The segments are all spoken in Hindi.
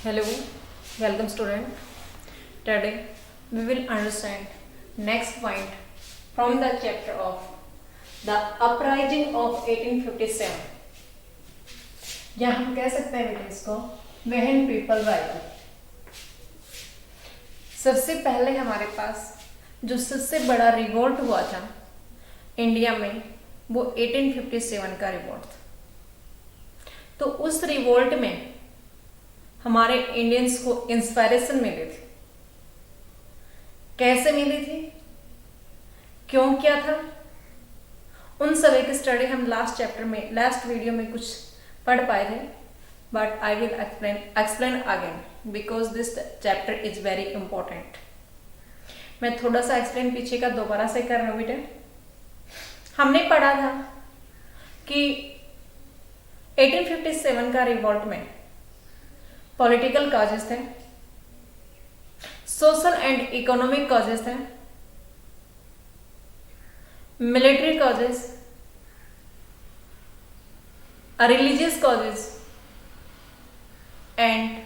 Hello, welcome student. Today we will understand next point from the chapter of the uprising of 1857. या हम कह सकते हैं बेटा इसको वेहन पीपल राइवल। सबसे पहले हमारे पास जो सबसे बड़ा रिवोल्ट हुआ था इंडिया में वो 1857 का रिवोल्ट था। तो उस रिवोल्ट में हमारे इंडियंस को इंस्पायरेशन मिली थी। कैसे मिली थी, क्यों किया था, उन सभी की स्टडी हम लास्ट वीडियो में कुछ पढ़ पाए थे, but I will explain again because this chapter is very important. मैं थोड़ा सा एक्सप्लेन पीछे का दोबारा से कर रहा हूं बेटा। हमने पढ़ा था कि 1857 का रिवोल्ट में पॉलिटिकल कॉजेस थे, सोशल एंड इकोनॉमिक कॉजेस थे, military causes, religious causes and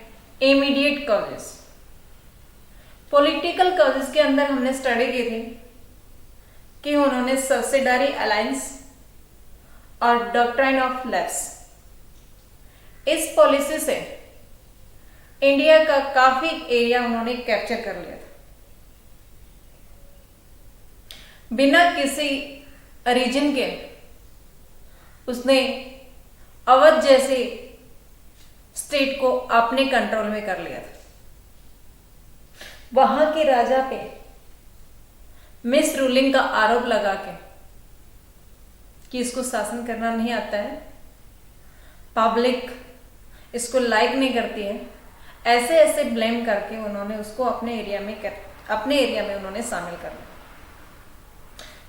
immediate causes. Political causes के अंदर हमने स्टडी की थी कि उन्होंने सब्सिडरी अलायंस और डॉक्ट्राइन ऑफ लैप्स, इस पॉलिसी से इंडिया का काफी एरिया उन्होंने कैप्चर कर लिया था। बिना किसी रीजन के उसने अवध जैसे स्टेट को अपने कंट्रोल में कर लिया था। वहां के राजा पे मिस रूलिंग का आरोप लगा के कि इसको शासन करना नहीं आता है, पब्लिक इसको लाइक नहीं करती है, ऐसे ऐसे ब्लेम करके उन्होंने उसको अपने एरिया में उन्होंने शामिल कर लिया।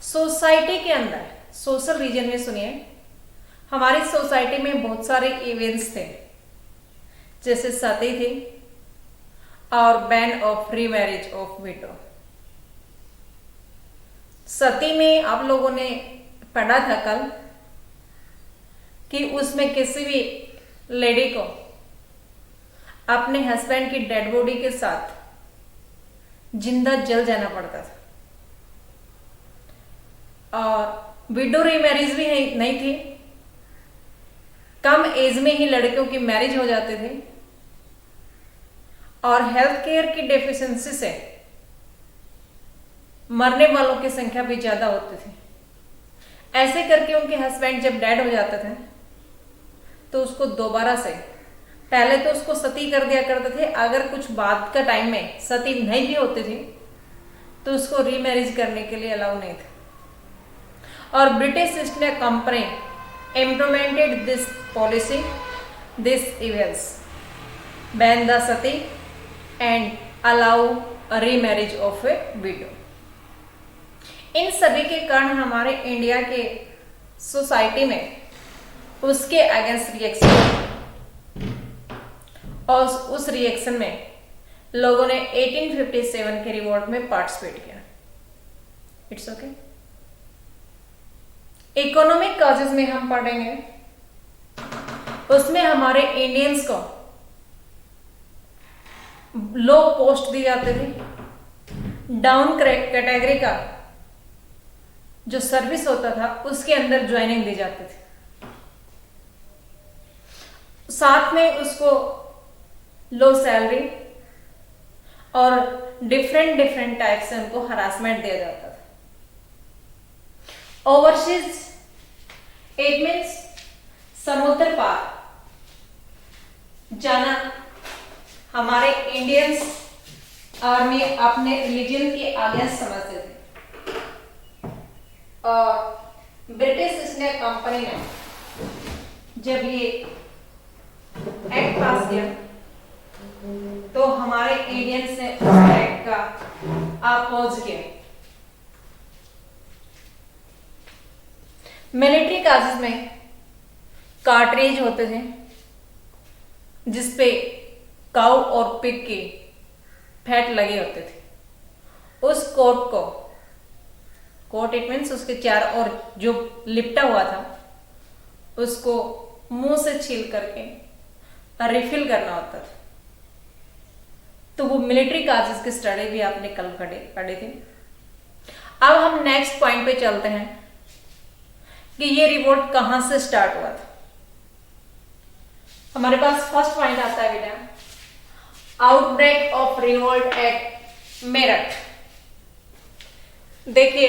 सोसाइटी के अंदर सोशल रीजन में सुनिए, हमारी सोसाइटी में बहुत सारे इवेंट्स थे, जैसे सती थी और ban of remarriage of widow. Sati में आप लोगों ने पढ़ा था कल कि उसमें किसी भी लेडी को अपने हस्बैंड की डेड बॉडी के साथ जिंदा जल जाना पड़ता था, और विडो रीमैरिज भी नहीं थी। कम एज में ही लड़कियों की मैरिज हो जाते थे, और हेल्थ केयर की डेफिशिएंसी से मरने वालों की संख्या भी ज्यादा होती थी। ऐसे करके उनके हस्बैंड जब डेड हो जाते थे तो उसको दोबारा से, पहले तो उसको सती कर दिया करते थे, अगर कुछ बाद का टाइम में सती नहीं भी होती थी तो उसको रीमैरिज करने के लिए अलाउ नहीं था। और British East India Company implemented this policy, this events ban the sati and allow remarriage of a widow. इन सभी के कारण हमारे इंडिया के सोसाइटी में उसके अगेंस्ट रिएक्शन, और उस रिएक्शन में लोगों ने 1857 के रिवोल्ट में पार्टिसिपेट किया। It's okay. इकोनॉमिक कॉजेस में हम पढ़ेंगे, उसमें हमारे इंडियंस को लो पोस्ट दी जाते थे, डाउन कैटेगरी का जो सर्विस होता था उसके अंदर ज्वाइनिंग दी जाती थी, साथ में उसको लो सैलरी और डिफरेंट टाइप से उनको हरासमेंट दिया जाता था। ओवरसीज इट मीन्स समुद्र पार जाना हमारे इंडियंस आर्मी अपने रिलीजन के अगेंस्ट समझते थे, और ब्रिटिश ईस्ट इंडिया कंपनी ने जब ये एक्ट पास किया तो हमारे इंडियंस ने उस एक्ट का अपोज किया। मिलिट्री काजेस में कार्ट्रिज होते थे जिसपे काऊ और पिग के फैट लगे होते थे। उस कोट इट मीन्स उसके चार और जो लिपटा हुआ था उसको मुंह से छील करके रिफिल करना होता था। तो वो मिलिट्री काजेस की स्टडी भी आपने कल पढ़े थे। अब हम नेक्स्ट पॉइंट पे चलते हैं कि ये रिवोल्ट कहां से स्टार्ट हुआ था। हमारे पास फर्स्ट पॉइंट आता है बेटा, outbreak of revolt at Meerut. देखिए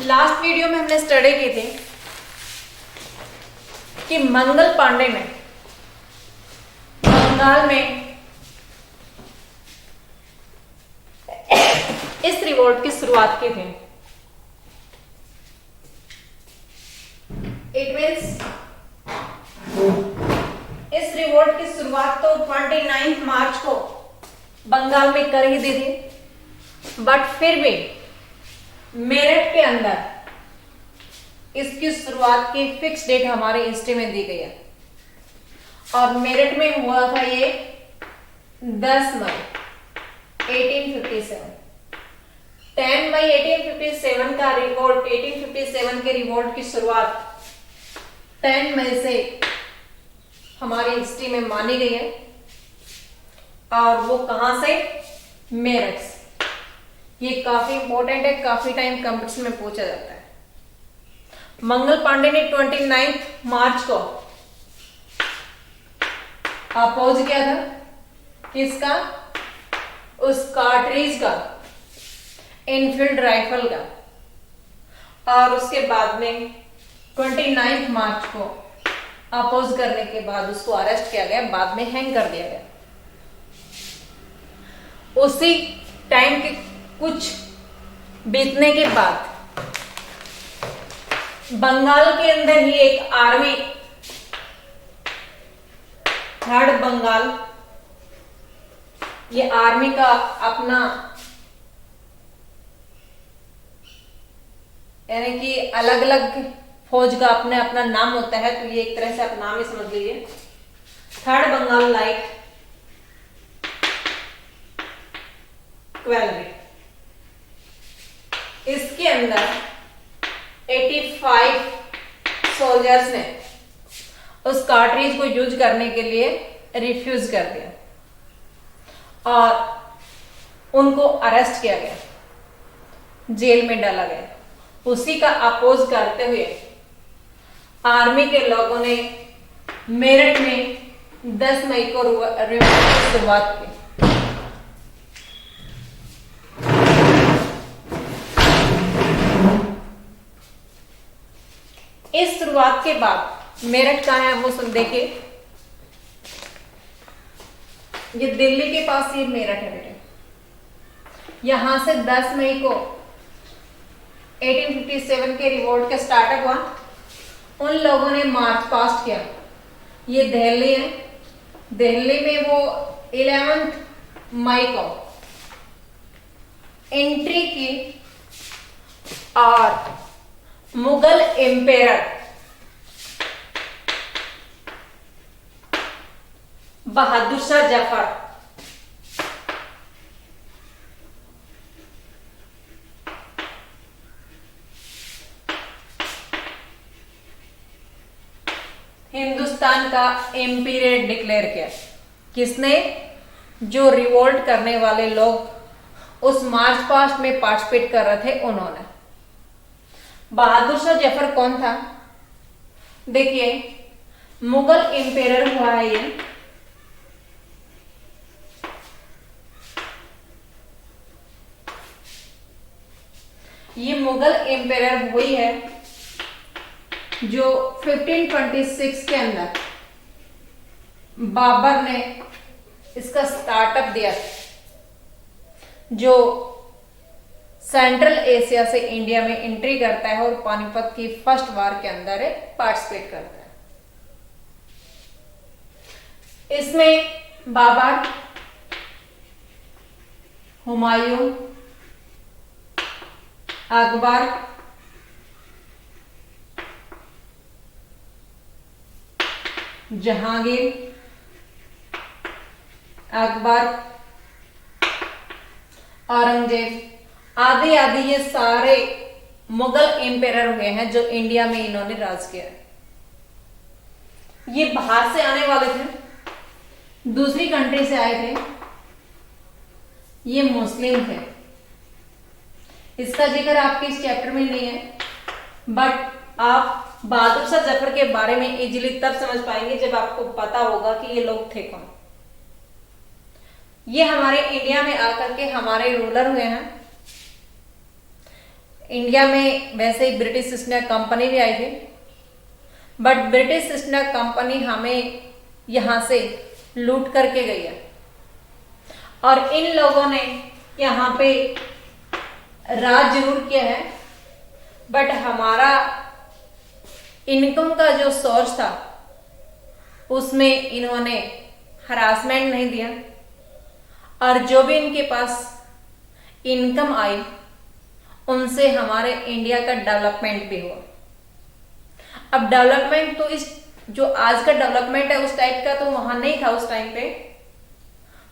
लास्ट वीडियो में हमने स्टडी की थी कि मंगल पांडे ने बंगाल में इस रिवोल्ट की शुरुआत की थी। इट मीन्स इस रिवोल्ट की शुरुआत तो 29 मार्च को बंगाल में कर ही दी थी, बट फिर भी मेरठ के अंदर इसकी शुरुआत की फिक्स डेट हमारे हिस्ट्री में दी गई है और मेरठ में हुआ था ये 10 मई 1857। 10 मई 1857 का रिवोल्ट, 1857 के रिवोल्ट की शुरुआत 10 मई से हमारी हिस्ट्री में मानी गई है और वो कहां से, मेरठ से। ये काफी इंपॉर्टेंट है, काफी टाइम कंपटीशन में पूछा जाता है। मंगल पांडे ने 29 मार्च को अपोज किया था किसका, उस कार्ट्रिज का, इनफील्ड राइफल का, और उसके बाद में 29 मार्च को अपोज करने के बाद उसको अरेस्ट किया गया, बाद में हैंग कर दिया गया। उसी टाइम के कुछ बीतने के बाद बंगाल के अंदर ही एक आर्मी, थर्ड बंगाल, ये आर्मी का अपना यानी कि अलग अलग फौज का अपने अपना नाम होता है, तो ये एक तरह से आप नाम ही समझ लीजिए। थर्ड बंगाल लाइट कैवेलरी, इसके अंदर 85 सोल्जर्स ने उस कार्ट्रिज को यूज करने के लिए रिफ्यूज कर दिया और उनको अरेस्ट किया गया, जेल में डाला गया। उसी का अपोज करते हुए आर्मी के लोगों ने मेरठ में 10 मई को रिवोल्ट की शुरुआत की। इस शुरुआत के बाद मेरठ कहां है वो सुन देखिए, ये दिल्ली के पास ये मेरठ है बेटे। यहां से 10 मई को 1857 के रिवोल्ट का स्टार्टअप हुआ। उन लोगों ने मार्च पास्ट किया, ये दिल्ली है, दिल्ली में वो 11 मई को एंट्री की और मुगल एम्पेरर बहादुर शाह जफर हिंदुस्तान का एम्पीरियर डिक्लेयर किया। किसने, जो रिवोल्ट करने वाले लोग उस मार्च पास्ट में पार्टिसिपेट कर रहे थे उन्होंने। बहादुर शाह जफर कौन था, देखिए मुगल एम्पेरर हुआ है ये मुगल एम्पेरर हुई है जो 1526 के अंदर बाबर ने इसका स्टार्टअप दिया, जो सेंट्रल एशिया से इंडिया में एंट्री करता है और पानीपत की फर्स्ट वार के अंदर पार्टिसिपेट करता है। इसमें बाबर, हुमायूं, अकबर, जहांगीर, अकबर, औरंगजेब आदि आदि ये सारे मुगल एम्पेरर हुए हैं जो इंडिया में इन्होंने राज किया। ये बाहर से आने वाले थे, दूसरी कंट्री से आए थे, ये मुस्लिम थे। इसका जिक्र आपके इस चैप्टर में नहीं है, बट आप बहादुर शाह जफर के बारे में इजीली तब समझ पाएंगे जब आपको पता होगा कि ये लोग थे कौन। ये हमारे इंडिया में आकर के हमारे रूलर हुए हैं। इंडिया में वैसे ही ब्रिटिश ईस्ट इंडिया कंपनी भी आई थी, but British East India company हमें यहां से लूट करके गई है और इन लोगों ने यहां पे राज जरूर किया है, बट हमारा इनकम का जो सोर्स था उसमें इन्होंने हरासमेंट नहीं दिया और जो भी इनके पास इनकम आई उनसे हमारे इंडिया का डेवलपमेंट भी हुआ। अब डेवलपमेंट तो इस जो आज का डेवलपमेंट है उस टाइप का तो वहां नहीं था उस टाइम पे,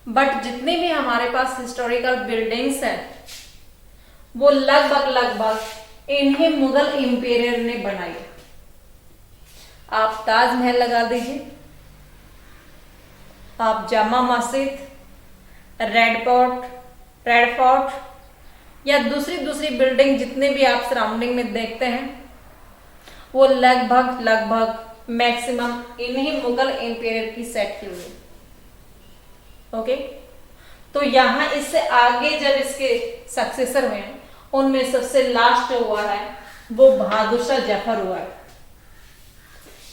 बट जितने भी हमारे पास हिस्टोरिकल बिल्डिंग्स हैं वो लगभग इन्हीं मुगल इंपीरियर ने बनाई। आप ताजमहल लगा दीजिए, आप जामा मस्जिद, रेड फोर्ट या दूसरी बिल्डिंग जितने भी आप सराउंडिंग में देखते हैं वो लगभग मैक्सिमम इन्हीं मुगल इंपीरियर की सेट की हुई। ओके, तो यहां इससे आगे जब इसके सक्सेसर हुए हैं उनमें सबसे लास्ट जो हुआ है वो बहादुर शाह जफर हुआ है।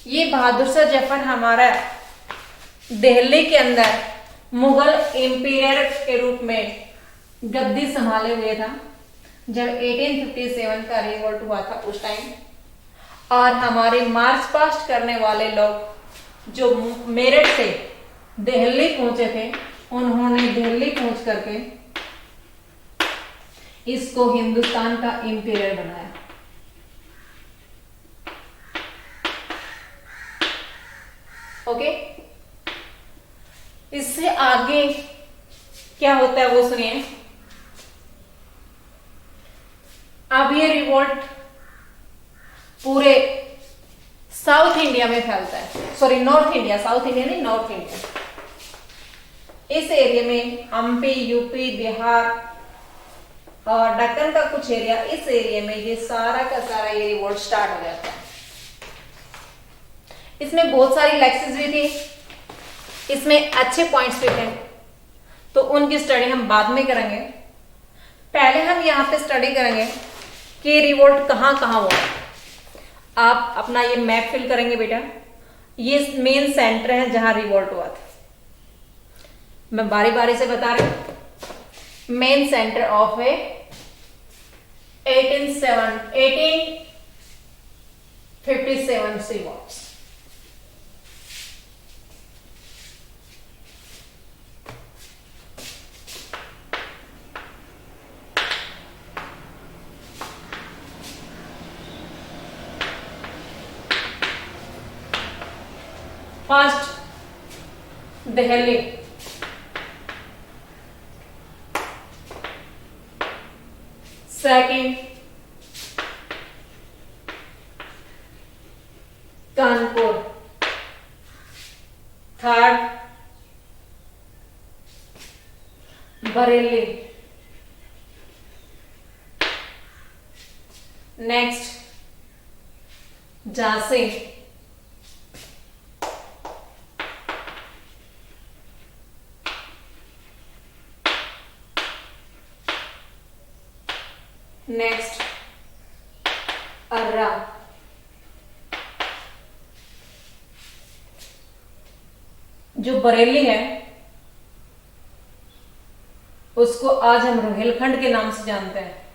ये बहादुर शाह जफर हमारा दिल्ली के अंदर मुगल इंपीरियर के रूप में गद्दी संभाले हुए था जब 1857 का रिवोल्ट हुआ था उस टाइम। और हमारे मार्च पास्ट करने वाले लोग जो मेरठ से दिल्ली पहुंचे थे उन्होंने दिल्ली पहुंच करके इसको हिंदुस्तान का इंपीरियर बनाया। ओके, इससे आगे क्या होता है वो सुनिए। अब ये रिवोल्ट पूरे साउथ इंडिया में फैलता है, sorry north India, south India नहीं नॉर्थ इंडिया। इस एरिया में एमपी, यूपी, बिहार और दक्कन का कुछ एरिया, इस एरिया में ये सारा का सारा ये रिवोल्ट स्टार्ट हो जाता है। इसमें बहुत सारी लेक्चर्स भी थी, इसमें अच्छे पॉइंट्स भी थे, तो उनकी स्टडी हम बाद में करेंगे। पहले हम यहाँ पे स्टडी करेंगे कि रिवोल्ट कहाँ कहाँ हुआ। आप अपना ये मैप फिल करेंगे बेटा। ये मेन सेंटर है जहां रिवोल्ट हुआ था। मैं बारी बारी से बता रही हूं। Main centre of a 1857 revolts. First Delhi, second Kanpur, third Bareilly, next Jhansi, next Arrah, जो बरेली है उसको आज हम रोहिलखंड के नाम से जानते हैं।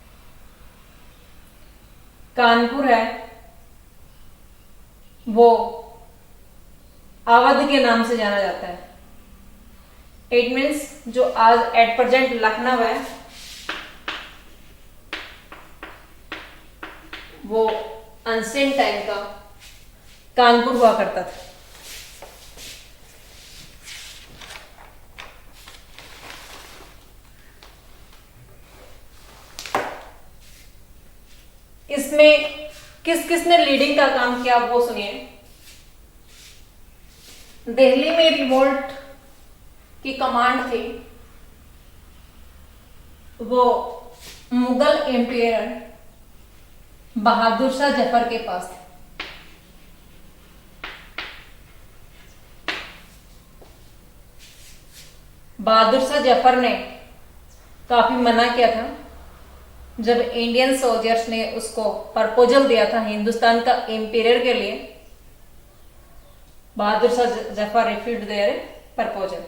कानपुर है वो अवध के नाम से जाना जाता है। इट मीन्स जो आज एट प्रेजेंट लखनऊ है वो एंशिएंट टाइम का कानपुर हुआ करता था। इसमें किस किसने लीडिंग का काम किया वो सुनिए। दिल्ली में रिवोल्ट की कमांड थी वो मुगल एम्पायर बहादुर शाह जफर के पास थे। बहादुर शाह जफर ने काफी मना किया था जब इंडियन सोल्जर्स ने उसको प्रपोजल दिया था हिंदुस्तान का एम्पायर के लिए। Bahadur Shah Zafar refused their proposal.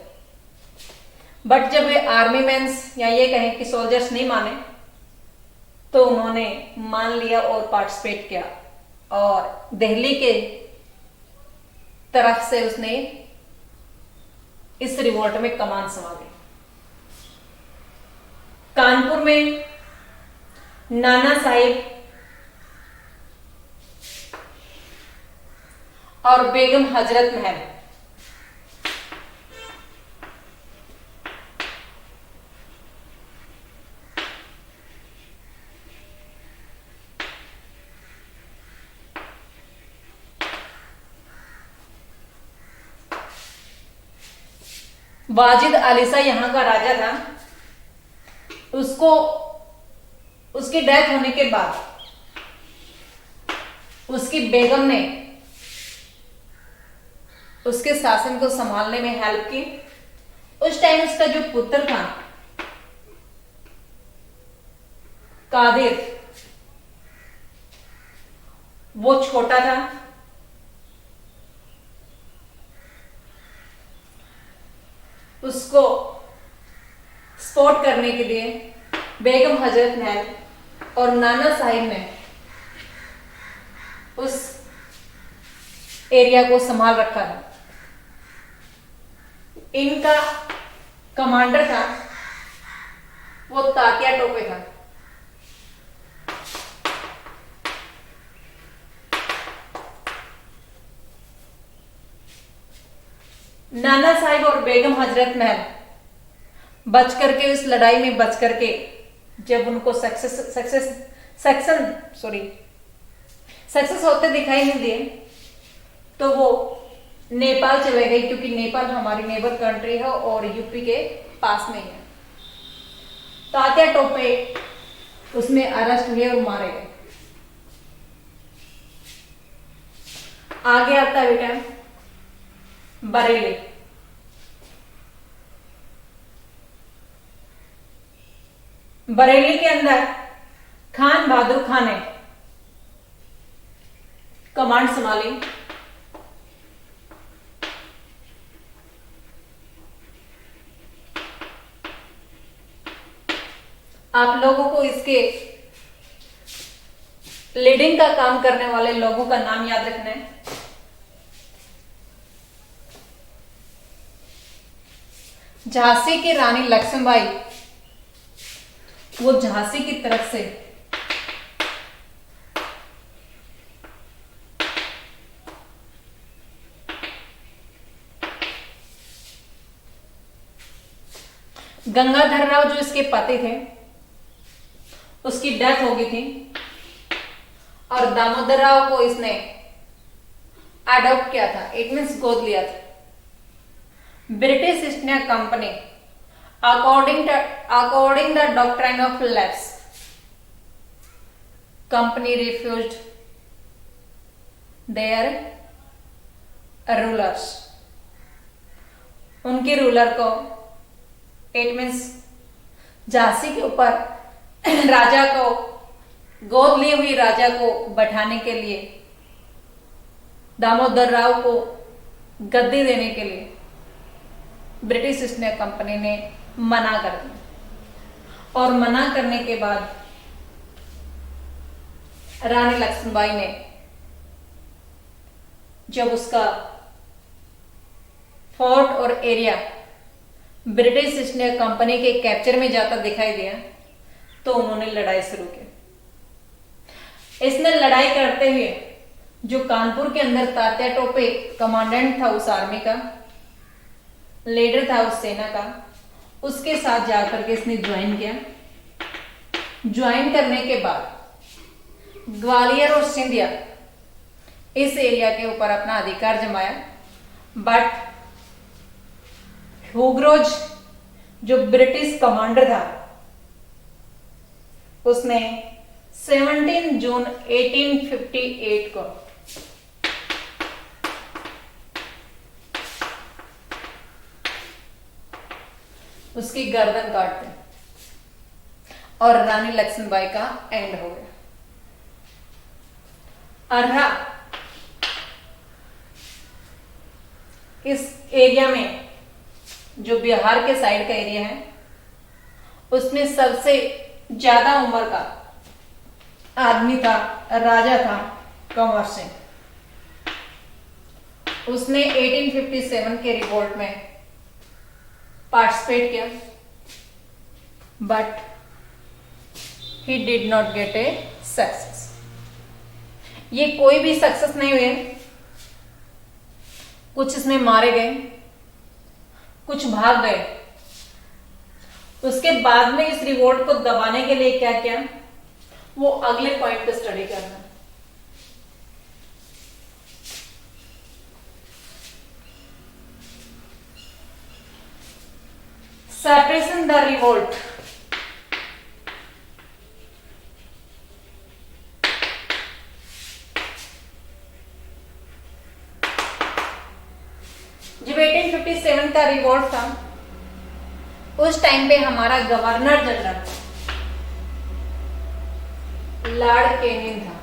But जब वे आर्मी मैंस या ये कहें कि सोल्जर्स नहीं माने तो उन्होंने मान लिया और पार्टिसिपेट किया और दिल्ली के तरफ से उसने इस रिवोल्ट में कमान संभाली। कानपुर में नाना साहिब और बेगम हजरत महल वाजिद अली शाह यहां का राजा था। उसको उसकी डेथ होने के बाद उसकी बेगम ने उसके शासन को संभालने में हेल्प की। उस टाइम उसका जो पुत्र था कादिर, वो छोटा था। उसको सपोर्ट करने के लिए बेगम हजरत महल और नाना साहिब ने उस एरिया को संभाल रखा था। इनका कमांडर था वो तात्या टोपे था। नाना साहिब और बेगम हजरत महल बच करके उस लड़ाई में बच करके जब उनको सक्सेस होते दिखाई नहीं दिए तो वो नेपाल चले गए, क्योंकि नेपाल हमारी नेबर कंट्री है और यूपी के पास में है। तात्या टोपे उसमें अरेस्ट हुए और मारे गए। आगे आता है बेटा बरेली। बरेली के अंदर खान बहादुर खान ने कमांड संभाली। आप लोगों को इसके लीडिंग का काम करने वाले लोगों का नाम याद रखना है। झांसी की रानी लक्ष्मीबाई, वो झांसी की तरफ से गंगाधर राव जो इसके पति थे उसकी डेथ हो गई थी और दामोदर राव को इसने अडॉप्ट किया था, इट मीन्स गोद लिया था। British East India company according the doctrine of lapse company refused their rulers। उनके रूलर को इट मीन्स झांसी के ऊपर राजा को गोद ली हुई राजा को बैठाने के लिए, दामोदर राव को गद्दी देने के लिए ब्रिटिश ईस्ट इंडिया कंपनी ने मना कर दिया। और मना करने के बाद रानी लक्ष्मीबाई ने जब उसका फोर्ट और area British East India company के कैप्चर में जाता दिखाई दिया तो उन्होंने लड़ाई शुरू की। इसने लड़ाई करते हुए जो कानपुर के अंदर तात्या टोपे कमांडेंट था उस आर्मी का, लीडर था उस सेना का, उसके साथ जाकर के इसने ज्वाइन किया। ज्वाइन करने के बाद ग्वालियर और सिंधिया इस एरिया के ऊपर अपना अधिकार जमाया। बट ह्यूग्रोज जो ब्रिटिश कमांडर था उसने 17 जून 1858 को उसकी गर्दन काट दी और रानी लक्ष्मीबाई का एंड हो गया। अर्हा इस एरिया में, जो बिहार के साइड का एरिया है, उसमें सबसे ज्यादा उम्र का आदमी था, राजा था कंवर सिंह। उसने 1857 के रिवोल्ट में पार्टिसिपेट किया, but he did not gate a success. ये कोई भी सक्सेस नहीं हुए। कुछ इसमें मारे गए, कुछ भाग गए। उसके बाद में इस रिवोल्ट को दबाने के लिए क्या किया, वो अगले पॉइंट पे स्टडी करना। Separation the revolt. जब 1857 का रिवोल्ट था, उस टाइम पे हमारा गवर्नर जनरल लॉर्ड कैनिंग था।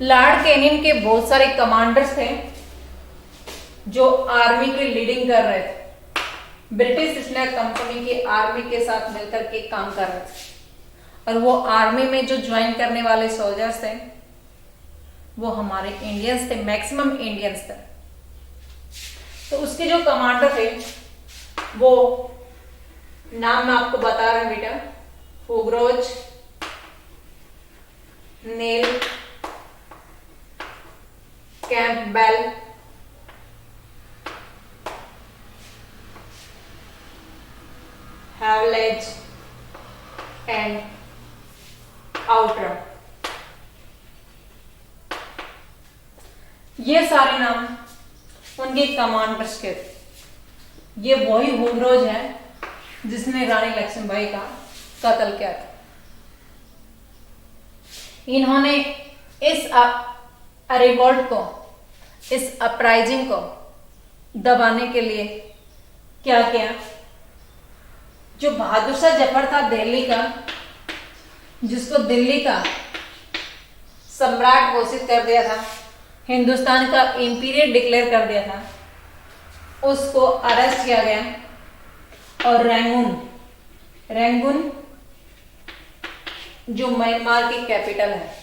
लॉर्ड कैनिंग के बहुत सारे कमांडर्स थे जो आर्मी की लीडिंग कर रहे थे। ब्रिटिश ईस्ट इंडिया कंपनी की आर्मी के साथ मिलकर के काम कर रहे थे, और वो आर्मी में जो ज्वाइन करने वाले सोल्जर्स थे वो हमारे इंडियंस थे, मैक्सिमम इंडियंस थे। तो उसके जो कमांडर थे, वो नाम मैं आपको बता रहा हूं बेटा, हुग्रोज, नेल, कैंपबेल, हैवलेज एंड आउटरम। ये सारे नाम उनके कमांडर्स के थे। ये वही हुग्रोज है जिसने रानी लक्ष्मीबाई का कत्ल किया था। इन्होंने इस रिवोल्ट को, इस अपराइजिंग को दबाने के लिए क्या किया, जो बहादुर शाह जफर था दिल्ली का, जिसको दिल्ली का सम्राट घोषित कर दिया था, हिंदुस्तान का इंपीरियर डिक्लेयर कर दिया था, उसको अरेस्ट किया गया और रैंगून जो म्यांमार की कैपिटल है,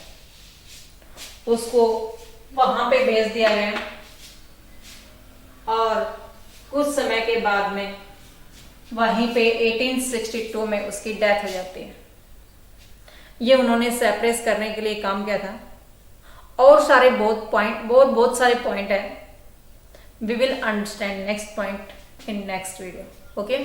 उसको वहां पे भेज दिया गया। और कुछ समय के बाद में वहीं पे 1862 में उसकी डेथ हो जाती है। ये उन्होंने सेपरेट करने के लिए काम किया था। और सारे बहुत सारे पॉइंट है। We will understand next point in next video. Okay.